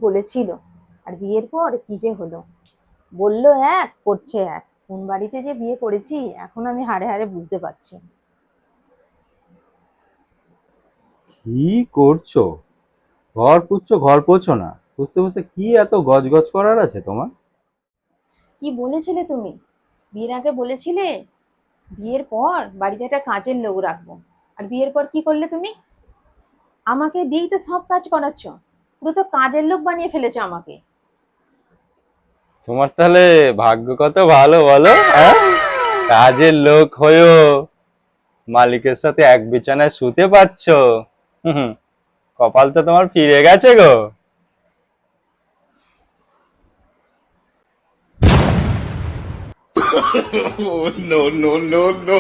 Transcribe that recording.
বলেছিল, আর বিয়ের পর কি যে হলো। বললো এক, করছে এক। কোন বাড়িতে যে বিয়ে করেছি এখন আমি হাড়ে হাড়ে বুঝতে পারছি। কি করছো? ঘর পুচ্ছো, ঘর পোছো না, বুঝতে বুঝতে কি এত গজ করার আছে তোমার? কি বলেছিলে তুমি? বিয়ের আগে বলেছিলে বিয়ের পর বাড়িতে একটা কাজের লোক রাখবো, আর বিয়ের পর কি করলে তুমি? আমাকে দিয়েই তো সব কাজ করাচ্ছ, পুরো তো কাজের লোক বানিয়ে ফেলেছো আমাকে। তোমার তাহলে ভাগ্য কত ভালো বলো, হ্যাঁ? কাজের লোক হয়েও মালিকের সাথে এক বিছানায় শুতে পারছো। হুম, কপাল তো তোমার ফিরে গেছে গো। Oh, no, no, no, no.